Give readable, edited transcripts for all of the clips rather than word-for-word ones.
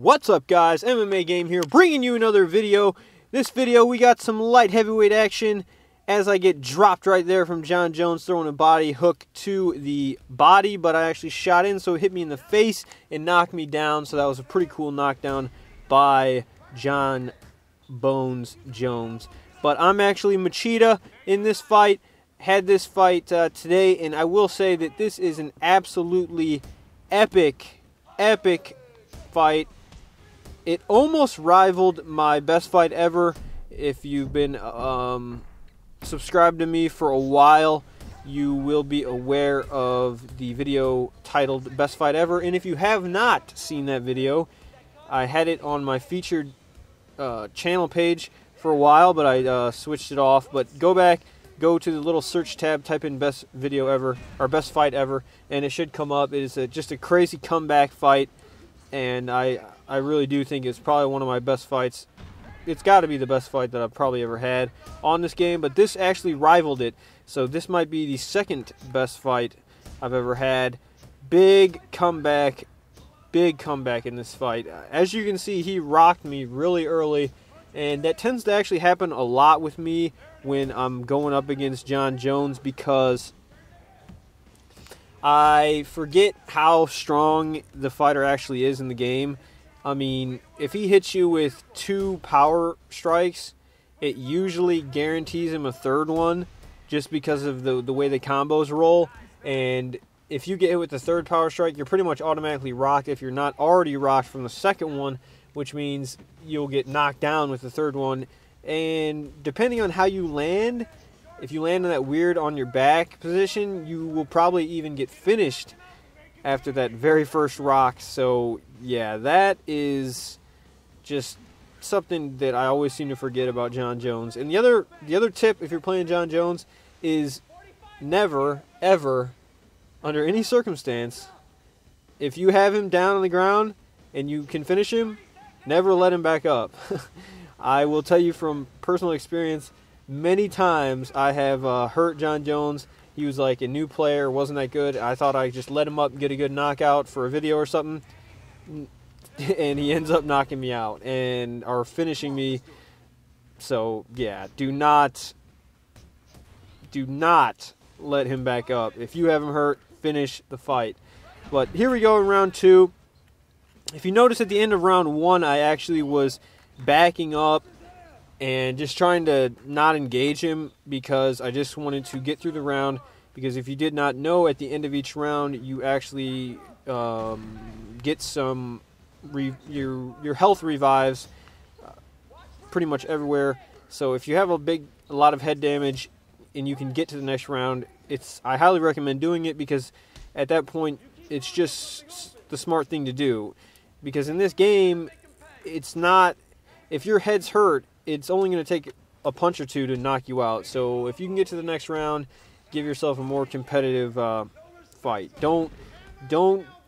What's up, guys? MMAGAME here, bringing you another video. This video, we got some light heavyweight action as I get dropped right there from Jon Jones throwing a body hook to the body, but I actually shot in, so it hit me in the face and knocked me down. So that was a pretty cool knockdown by Jon Jones. But I'm actually Machida in this fight. Had this fight today, and I will say that this is an absolutely epic fight. It almost rivaled my best fight ever. If you've been subscribed to me for a while, you will be aware of the video titled Best Fight Ever. And if you have not seen that video, I had it on my featured channel page for a while, but I switched it off. But go back, go to the little search tab, type in best video ever, or best fight ever, and it should come up. It is just a crazy comeback fight, and I really do think it's probably one of my best fights. It's got to be the best fight that I've probably ever had on this game, but this actually rivaled it. So this might be the second best fight I've ever had. Big comeback in this fight. As you can see, he rocked me really early, and that tends to actually happen a lot with me when I'm going up against Jon Jones, because I forget how strong the fighter actually is in the game. I mean, if he hits you with 2 power strikes, it usually guarantees him a third one just because of the way the combos roll. And if you get hit with the 3rd power strike, you're pretty much automatically rocked if you're not already rocked from the 2nd one, which means you'll get knocked down with the 3rd one. And depending on how you land, if you land in that weird on your back position, you will probably even get finished after that very first rock. So yeah, that is just something that I always seem to forget about Jon Jones. And the other tip, if you're playing Jon Jones, is never, ever, under any circumstance, if you have him down on the ground and you can finish him, never let him back up. I will tell you from personal experience, many times I have hurt Jon Jones. He was like a new player, wasn't that good. I thought I'd just let him up and get a good knockout for a video or something, and he ends up knocking me out or finishing me. So yeah, do not let him back up. If you have him hurt, finish the fight. But here we go in round 2. If you notice at the end of round 1, I actually was backing up and just trying to not engage him because I just wanted to get through the round. Because if you did not know, at the end of each round, you actually get some your health revives pretty much everywhere. So if you have a lot of head damage and you can get to the next round, I highly recommend doing it, because at that point it's just the smart thing to do. Because in this game, it's not, if your head's hurt, it's only going to take a punch or two to knock you out. So if you can get to the next round, give yourself a more competitive fight. Don't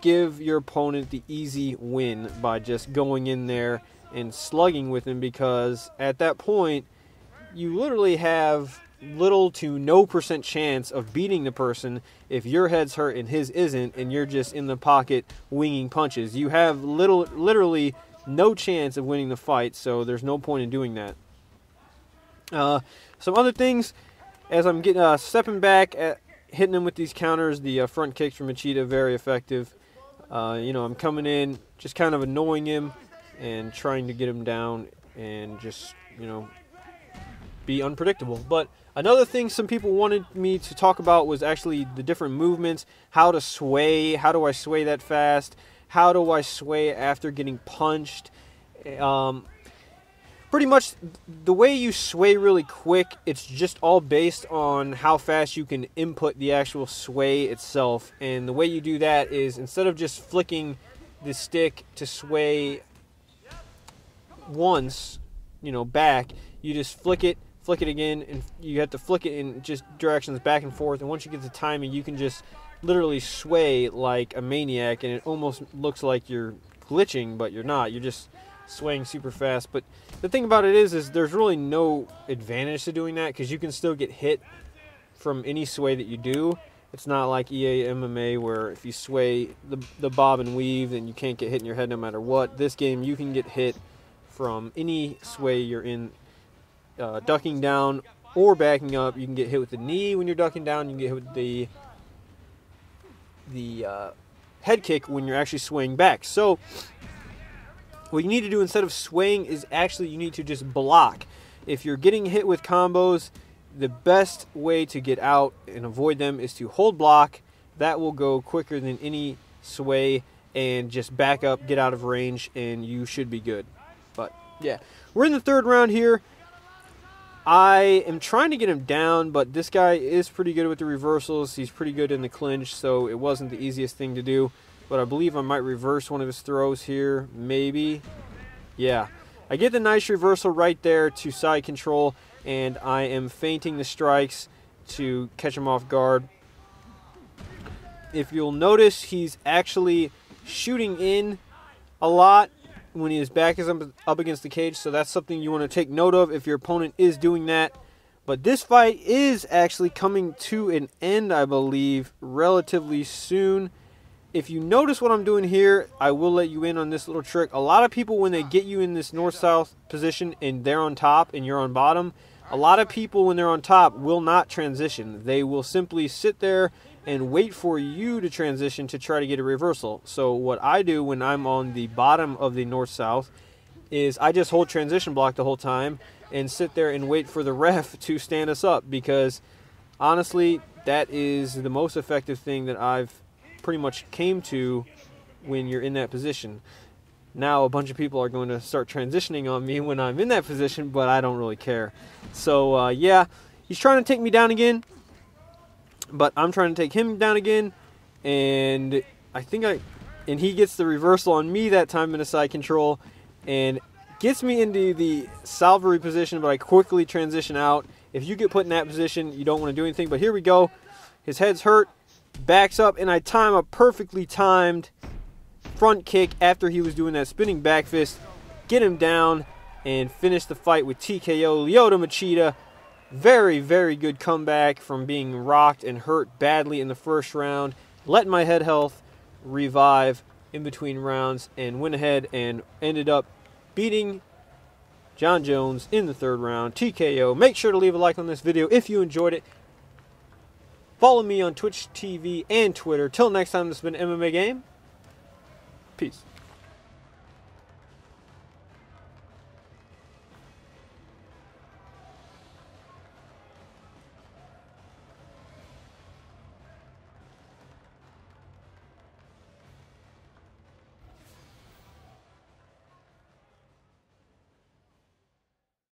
give your opponent the easy win by just going in there and slugging with him, because at that point you literally have little to no % chance of beating the person if your head's hurt and his isn't, and you're just in the pocket winging punches. You have literally no chance of winning the fight, so there's no point in doing that. Some other things, as I'm getting stepping back, hitting him with these counters, the front kicks from Machida, very effective. I'm coming in, just kind of annoying him and trying to get him down and just, be unpredictable. But another thing some people wanted me to talk about was actually the different movements, how to sway, how do I sway that fast, how do I sway after getting punched. Pretty much the way you sway really quick, it's just all based on how fast you can input the actual sway itself. And the way you do that is, instead of just flicking the stick to sway once, back, you just flick it again, and you have to flick it in just directions back and forth. And once you get the timing, you can just literally sway like a maniac, and it almost looks like you're glitching, but you're not. You're just swaying super fast. But the thing about it is there's really no advantage to doing that, because you can still get hit from any sway that you do. It's not like EA MMA where if you sway the bob and weave, then you can't get hit in your head no matter what. This game, you can get hit from any sway you're in, ducking down or backing up. You can get hit with the knee when you're ducking down. You can get hit with the head kick when you're actually swaying back. So what you need to do instead of swaying is actually you need to just block. If you're getting hit with combos, the best way to get out and avoid them is to hold block. That will go quicker than any sway, and just back up, get out of range, and you should be good. But yeah, we're in the third round here. I am trying to get him down, but this guy is pretty good with the reversals. He's pretty good in the clinch, so it wasn't the easiest thing to do. But I believe I might reverse one of his throws here, maybe. Yeah, I get the nice reversal right there to side control, and I am feinting the strikes to catch him off guard. If you'll notice, he's actually shooting in a lot when his back is up against the cage, so that's something you want to take note of if your opponent is doing that. But this fight is actually coming to an end, I believe, relatively soon. If you notice what I'm doing here, I will let you in on this little trick. A lot of people, when they get you in this north-south position and they're on top and you're on bottom, a lot of people when they're on top will not transition. They will simply sit there and wait for you to transition to try to get a reversal. So what I do when I'm on the bottom of the north-south is I just hold transition block the whole time and sit there and wait for the ref to stand us up, because honestly, that is the most effective thing that I've pretty much came to when you're in that position. Now a bunch of people are going to start transitioning on me when I'm in that position, but I don't really care. So yeah, he's trying to take me down again, but I'm trying to take him down again, and he gets the reversal on me that time in a side control and gets me into the salvary position, but I quickly transition out. If you get put in that position, you don't want to do anything, but here we go. His head's hurt, backs up, and I time a perfectly timed front kick after he was doing that spinning back fist, get him down, and finish the fight with TKO. Lyoto Machida, very, very good comeback from being rocked and hurt badly in the first round. Let my head health revive in between rounds and went ahead and ended up beating Jon Jones in the third round, TKO. Make sure to leave a like on this video if you enjoyed it. Follow me on Twitch TV and Twitter. Till next time, this has been MMA Game. Peace.